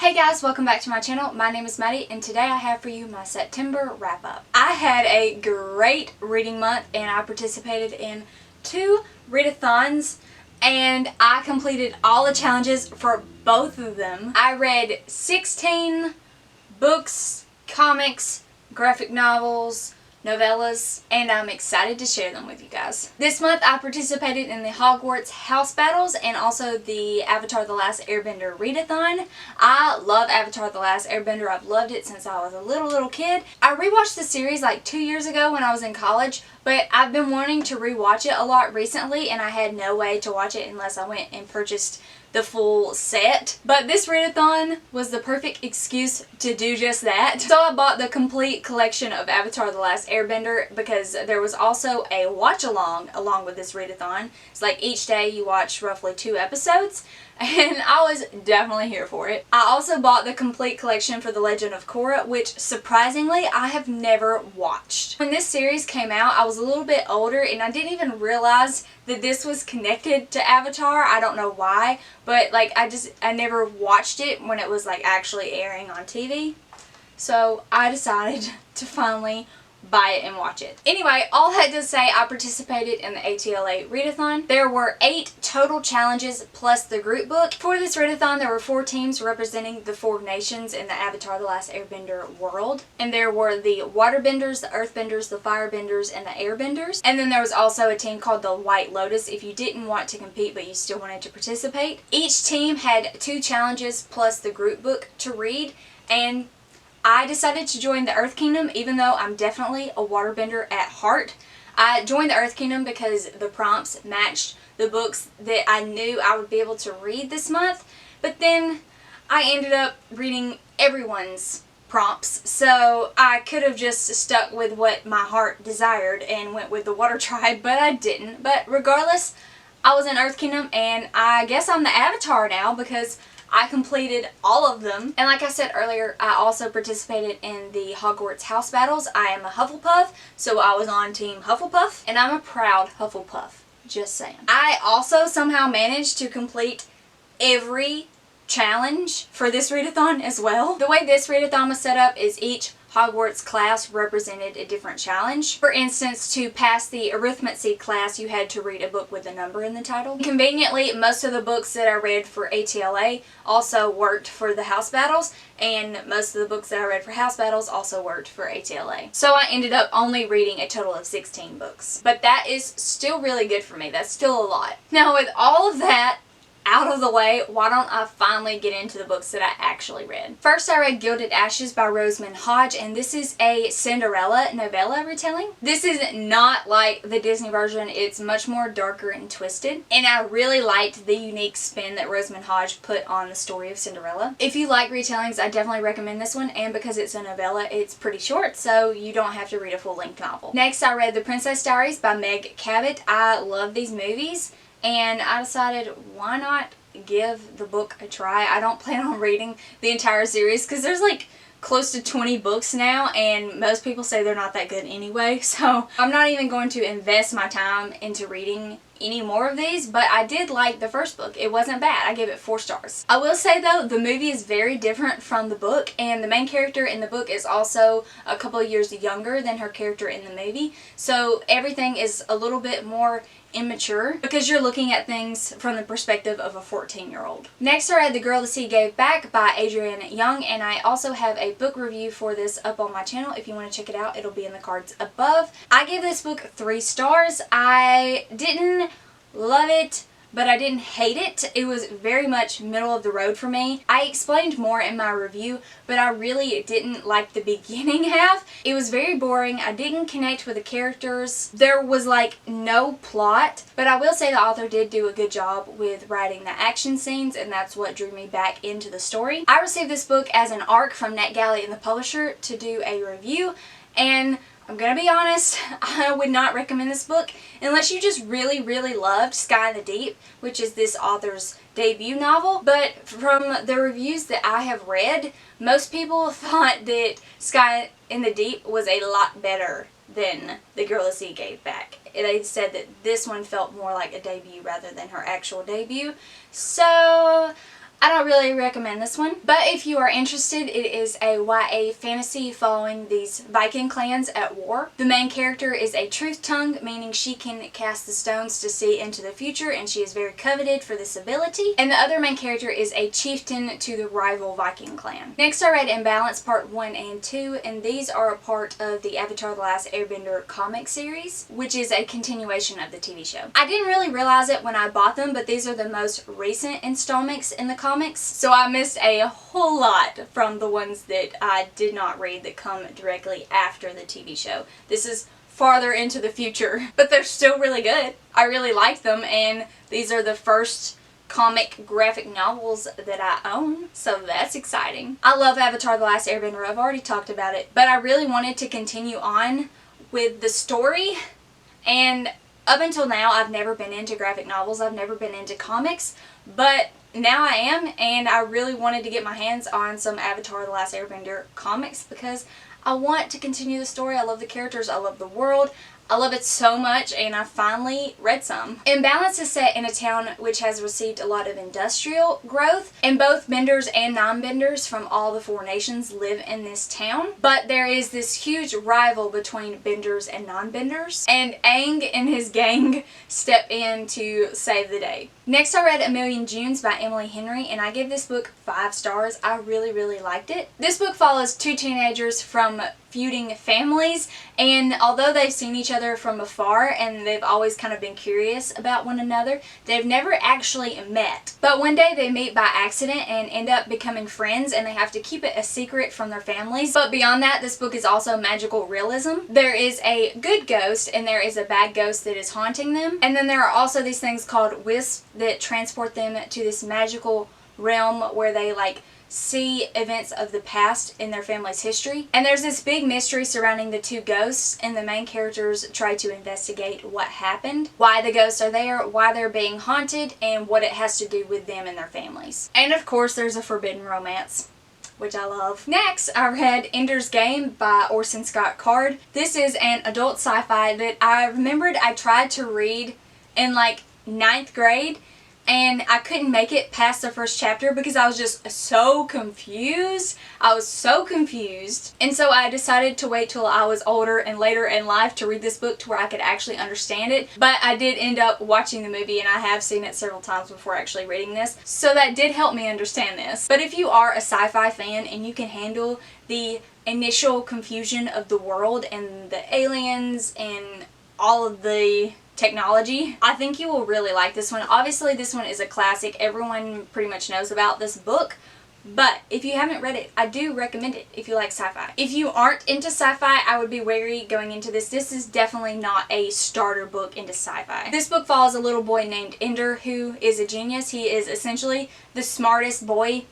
Hey guys, welcome back to my channel. My name is Maddie and today I have for you my September wrap up. I had a great reading month and I participated in 2 readathons and I completed all the challenges for both of them. I read 16 books, comics, graphic novels, novellas, and I'm excited to share them with you guys. This month I participated in the Hogwarts house battles and also the Avatar The Last Airbender readathon. I love Avatar The Last Airbender. I've loved it since I was a little kid. I rewatched the series like 2 years ago when I was in college, but I've been wanting to rewatch it a lot recently and I had no way to watch it unless I went and purchased the full set. But this readathon was the perfect excuse to do just that. So I bought the complete collection of Avatar The Last Airbender because there was also a watch along with this readathon. It's like each day you watch roughly 2 episodes and I was definitely here for it. I also bought the complete collection for The Legend of Korra, which surprisingly I have never watched. When this series came out I was a little bit older and I didn't even realize that this was connected to Avatar. I don't know why, but like I never watched it when it was like actually airing on TV. So I decided to finally buy it and watch it. Anyway, all that to say, I participated in the ATLA readathon. There were 8 total challenges plus the group book. For this readathon, there were 4 teams representing the 4 nations in the Avatar The Last Airbender world. And there were the Waterbenders, the Earthbenders, the Firebenders, and the Airbenders. And then there was also a team called the White Lotus if you didn't want to compete but you still wanted to participate. Each team had 2 challenges plus the group book to read, and I decided to join the Earth Kingdom even though I'm definitely a waterbender at heart. I joined the Earth Kingdom because the prompts matched the books that I knew I would be able to read this month, but then I ended up reading everyone's prompts, so I could have just stuck with what my heart desired and went with the Water Tribe, but I didn't. But regardless, I was in Earth Kingdom and I guess I'm the Avatar now because I completed all of them. And like I said earlier, I also participated in the Hogwarts house battles. I am a Hufflepuff, so I was on Team Hufflepuff, and I'm a proud Hufflepuff. Just saying. I also somehow managed to complete every challenge for this readathon as well. The way this readathon was set up is each Hogwarts class represented a different challenge. For instance, to pass the arithmetic class, you had to read a book with a number in the title. Conveniently, most of the books that I read for ATLA also worked for the house battles, and most of the books that I read for house battles also worked for ATLA. So I ended up only reading a total of 16 books. But that is still really good for me. That's still a lot. Now, with all of that out of the way, why don't I finally get into the books that I actually read. First, I read Gilded Ashes by Rosamund Hodge, and this is a Cinderella novella retelling. This is not like the Disney version. It's much more darker and twisted, and I really liked the unique spin that Rosamund Hodge put on the story of Cinderella. If you like retellings, I definitely recommend this one, and because it's a novella, it's pretty short, so you don't have to read a full-length novel. Next, I read The Princess Diaries by Meg Cabot. I love these movies, and I decided, why not give the book a try? I don't plan on reading the entire series because there's like close to 20 books now and most people say they're not that good anyway, so I'm not even going to invest my time into reading any more of these, but I did like the first book. It wasn't bad. I gave it 4 stars. I will say though, the movie is very different from the book, and the main character in the book is also a couple of years younger than her character in the movie, so everything is a little bit more immature because you're looking at things from the perspective of a 14-year-old. Next, I read The Girl the Sea Gave Back by Adrienne Young, and I also have a book review for this up on my channel. If you want to check it out, it'll be in the cards above. I gave this book 3 stars. I didn't love it, but I didn't hate it. It was very much middle of the road for me. I explained more in my review, but I really didn't like the beginning half. It was very boring. I didn't connect with the characters. There was like no plot, but I will say the author did do a good job with writing the action scenes, and that's what drew me back into the story. I received this book as an ARC from NetGalley and the publisher to do a review, and I'm gonna be honest, I would not recommend this book unless you just really loved Sky in the Deep, which is this author's debut novel. But from the reviews that I have read, most people thought that Sky in the Deep was a lot better than The Girl the Sea Gave Back. They said that this one felt more like a debut rather than her actual debut. So I don't really recommend this one, but if you are interested, it is a YA fantasy following these Viking clans at war. The main character is a truth tongue, meaning she can cast the stones to see into the future, and she is very coveted for this ability. And the other main character is a chieftain to the rival Viking clan. Next I read Imbalance Part 1 and 2, and these are a part of the Avatar: The Last Airbender comic series, which is a continuation of the TV show. I didn't really realize it when I bought them, but these are the most recent installments in the comics, so I missed a whole lot from the ones that I did not read that come directly after the TV show. This is farther into the future, but they're still really good. I really like them, and these are the first comic graphic novels that I own, so that's exciting. I love Avatar: The Last Airbender. I've already talked about it, but I really wanted to continue on with the story, and up until now I've never been into graphic novels, I've never been into comics, but now I am, and I really wanted to get my hands on some Avatar: The Last Airbender comics because I want to continue the story. I love the characters, I love the world, I love it so much, and I finally read some. Imbalance is set in a town which has received a lot of industrial growth, and both benders and non-benders from all the 4 nations live in this town. But there is this huge rival between benders and non-benders, and Aang and his gang step in to save the day. Next I read A Million Junes by Emily Henry, and I give this book 5 stars. I really liked it. This book follows 2 teenagers from feuding families, and although they've seen each other from afar and they've always kind of been curious about one another, they've never actually met. But one day they meet by accident and end up becoming friends, and they have to keep it a secret from their families. But beyond that, this book is also magical realism. There is a good ghost and there is a bad ghost that is haunting them, and then there are also these things called wisps that transport them to this magical realm where they see events of the past in their family's history. And there's this big mystery surrounding the 2 ghosts, and the main characters try to investigate what happened, why the ghosts are there, why they're being haunted, and what it has to do with them and their families. And of course there's a forbidden romance, which I love. Next, I read Ender's Game by Orson Scott Card. This is an adult sci-fi that I remembered I tried to read in 9th grade, and I couldn't make it past the first chapter because I was just so confused. I was so confused. And so I decided to wait till I was older and later in life to read this book to where I could actually understand it. But I did end up watching the movie, and I have seen it several times before actually reading this. So that did help me understand this. But if you are a sci-fi fan and you can handle the initial confusion of the world and the aliens and all of the technology, I think you will really like this one. Obviously this one is a classic. Everyone pretty much knows about this book, but if you haven't read it, I do recommend it if you like sci-fi. If you aren't into sci-fi, I would be wary going into this. This is definitely not a starter book into sci-fi. This book follows a little boy named Ender who is a genius. He is essentially the smartest boy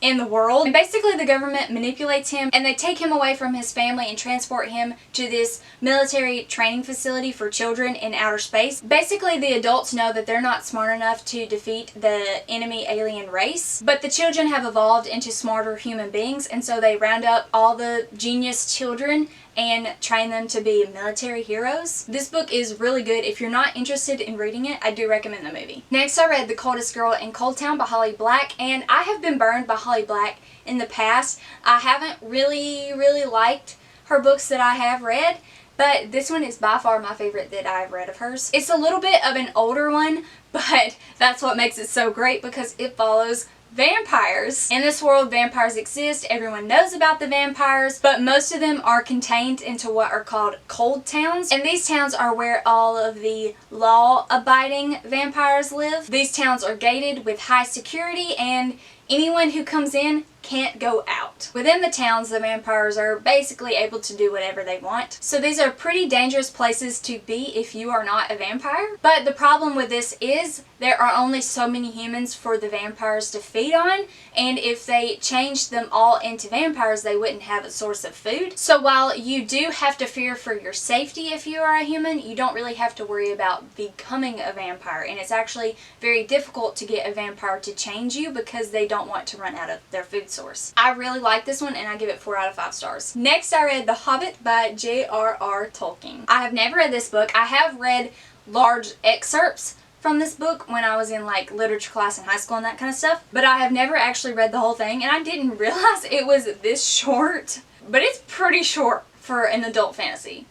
in the world, and basically the government manipulates him and they take him away from his family and transport him to this military training facility for children in outer space. Basically the adults know that they're not smart enough to defeat the enemy alien race, but the children have evolved into smarter human beings, and so they round up all the genius children and train them to be military heroes. This book is really good. If you're not interested in reading it, I do recommend the movie. Next I read The Coldest Girl in Coldtown by Holly Black, and I have been burned by Holly Black in the past. I haven't really liked her books that I have read, but this one is by far my favorite that I've read of hers. It's a little bit of an older one, but that's what makes it so great because it follows vampires. In this world, vampires exist. Everyone knows about the vampires, but most of them are contained into what are called cold towns. And these towns are where all of the law-abiding vampires live. These towns are gated with high security, and anyone who comes in can't go out. Within the towns, the vampires are basically able to do whatever they want. So these are pretty dangerous places to be if you are not a vampire. But the problem with this is there are only so many humans for the vampires to feed on, and if they changed them all into vampires, they wouldn't have a source of food. So while you do have to fear for your safety if you are a human, you don't really have to worry about becoming a vampire, and it's actually very difficult to get a vampire to change you because they don't want to run out of their food source. I really like this one and I give it 4 out of 5 stars. Next I read The Hobbit by J.R.R. Tolkien. I have never read this book. I have read large excerpts from this book when I was in like literature class in high school and that kind of stuff, but I have never actually read the whole thing, and I didn't realize it was this short, but it's pretty short for an adult fantasy.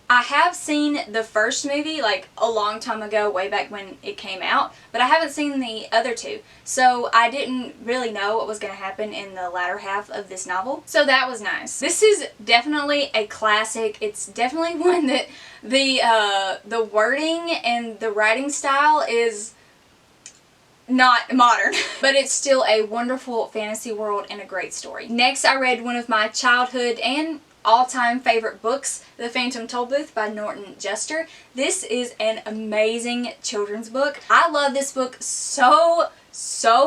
I have seen the first movie like a long time ago, way back when it came out, but I haven't seen the other two, so I didn't really know what was going to happen in the latter half of this novel, so that was nice. This is definitely a classic. It's definitely one that the wording and the writing style is not modern, but it's still a wonderful fantasy world and a great story. Next, I read one of my childhood and all-time favorite books, The Phantom Tollbooth by Norton Juster. This is an amazing children's book. I love this book so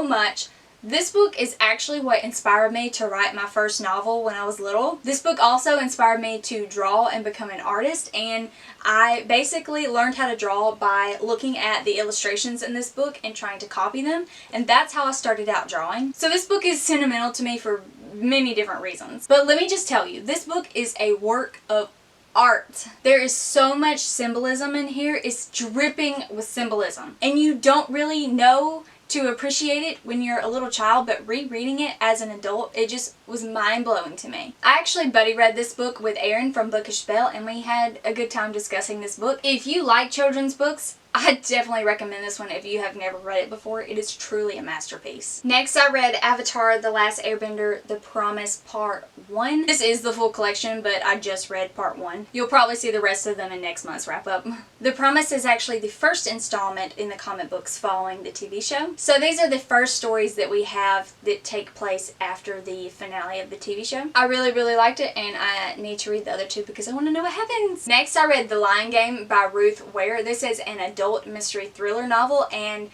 much. This book is actually what inspired me to write my first novel when I was little. This book also inspired me to draw and become an artist, and I basically learned how to draw by looking at the illustrations in this book and trying to copy them, and that's how I started out drawing. So this book is sentimental to me for many different reasons. But let me just tell you, this book is a work of art. There is so much symbolism in here. It's dripping with symbolism, and you don't really know to appreciate it when you're a little child, but rereading it as an adult, it just was mind-blowing to me. I actually buddy read this book with Erin from Bookish Belle, and we had a good time discussing this book. If you like children's books, I definitely recommend this one if you have never read it before. It is truly a masterpiece. Next, I read Avatar: The Last Airbender, The Promise Part 1. This is the full collection, but I just read Part 1. You'll probably see the rest of them in next month's wrap-up. The Promise is actually the first installment in the comic books following the TV show. So these are the first stories that we have that take place after the finale of the TV show. I really liked it, and I need to read the other two because I want to know what happens. Next, I read The Lion Game by Ruth Ware. This is an adult mystery thriller novel, and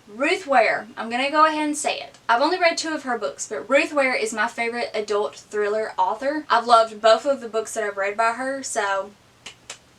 Ruth Ware, I'm gonna go ahead and say it. I've only read 2 of her books, but Ruth Ware is my favorite adult thriller author. I've loved both of the books that I've read by her, so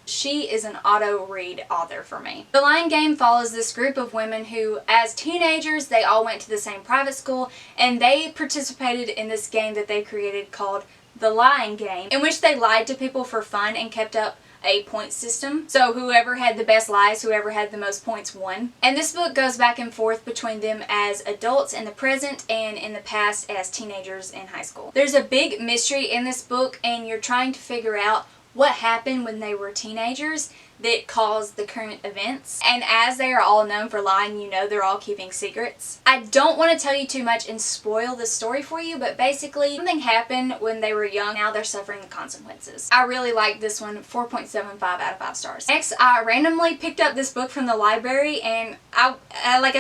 she is an auto-read author for me. The Lion Game follows this group of women who, as teenagers, they all went to the same private school, and they participated in this game that they created called The Lion Game, in which they lied to people for fun and kept up a point system. So whoever had the best lies, whoever had the most points won. And this book goes back and forth between them as adults in the present and in the past as teenagers in high school. There's a big mystery in this book, and you're trying to figure out what happened when they were teenagers that caused the current events. And as they are all known for lying, you know they're all keeping secrets. I don't want to tell you too much and spoil the story for you, but basically something happened when they were young. Now they're suffering the consequences. I really like this one. 4.75 out of 5 stars. Next, I randomly picked up this book from the library, and I've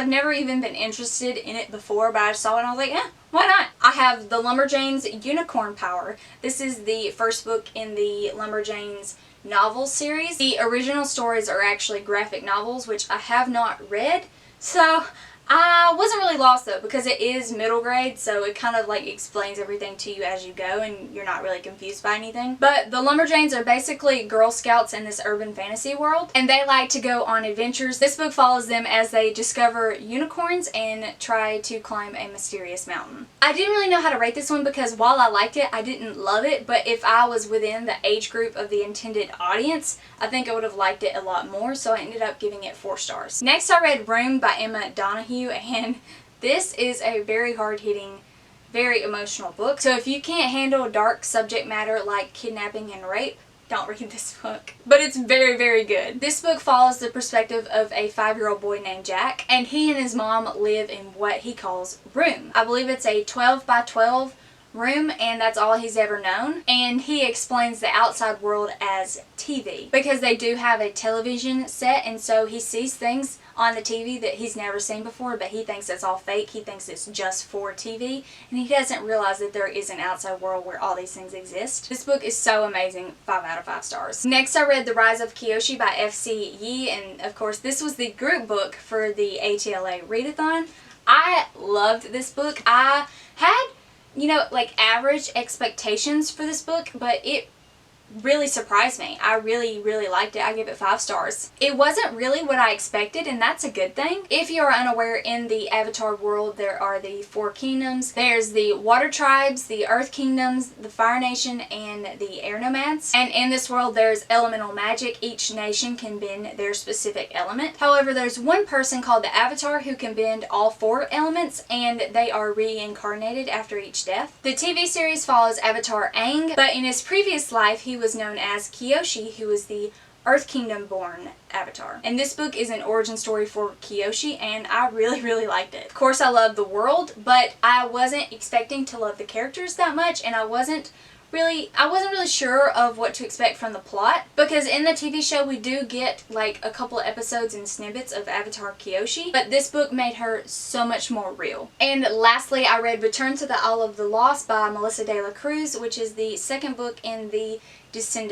never even been interested in it before, but I saw it and I was like, why not? I have The Lumberjanes Unicorn Power. This is the first book in the Lumberjanes novel series. The original stories are actually graphic novels, which I have not read, so I wasn't really lost though, because it is middle grade, so it kind of like explains everything to you as you go, and you're not really confused by anything. But the Lumberjanes are basically Girl Scouts in this urban fantasy world, and they like to go on adventures. This book follows them as they discover unicorns and try to climb a mysterious mountain. I didn't really know how to rate this one because while I liked it, I didn't love it, but if I was within the age group of the intended audience, I think I would have liked it a lot more, so I ended up giving it 4 stars. Next, I read Room by Emma Donahue, and this is a very hard-hitting, very emotional book. So if you can't handle dark subject matter like kidnapping and rape, don't read this book. But it's very good. This book follows the perspective of a 5-year-old boy named Jack, and he and his mom live in what he calls room. I believe it's a 12 by 12 room, and that's all he's ever known. And he explains the outside world as TV, because they do have a television set, and so he sees things on the TV that he's never seen before, but he thinks it's all fake. He thinks it's just for TV, and he doesn't realize that there is an outside world where all these things exist. This book is so amazing. 5 out of 5 stars. Next, I read The Rise of Kyoshi by F.C. Yee, and of course this was the group book for the ATLA Readathon. I loved this book. I had, like average expectations for this book, but it really surprised me. I really, really liked it. I give it 5 stars. It wasn't really what I expected, and that's a good thing. If you are unaware, in the Avatar world, there are the 4 kingdoms. There's the Water Tribes, the Earth Kingdoms, the Fire Nation, and the Air Nomads. And in this world, there's elemental magic. Each nation can bend their specific element. However, there's one person called the Avatar who can bend all 4 elements, and they are reincarnated after each death. The TV series follows Avatar Aang, but in his previous life, he was known as Kyoshi, who was the Earth Kingdom born Avatar. And this book is an origin story for Kyoshi, and I really, really liked it. Of course, I love the world, but I wasn't expecting to love the characters that much, and I wasn't really sure of what to expect from the plot, because in the TV show we do get like a couple of episodes and snippets of Avatar Kyoshi, but this book made her so much more real. And lastly, I read Return to the Isle of the Lost by Melissa de la Cruz, which is the second book in the Disney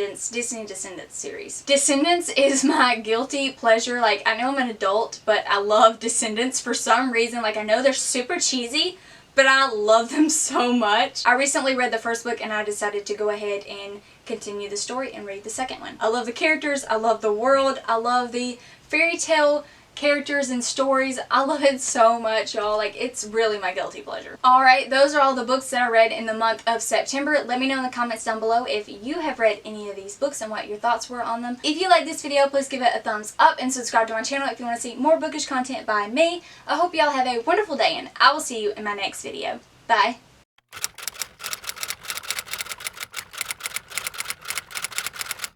Descendants series. Descendants is my guilty pleasure. Like, I know I'm an adult, but I love Descendants for some reason. Like, I know they're super cheesy, but I love them so much. I recently read the first book and I decided to go ahead and continue the story and read the second one. I love the characters, I love the world, I love the fairy tale characters and stories. I love it so much, y'all. Like, it's really my guilty pleasure. Alright, those are all the books that I read in the month of September. Let me know in the comments down below if you have read any of these books and what your thoughts were on them. If you like this video, please give it a thumbs up and subscribe to my channel if you want to see more bookish content by me. I hope y'all have a wonderful day, and I will see you in my next video. Bye!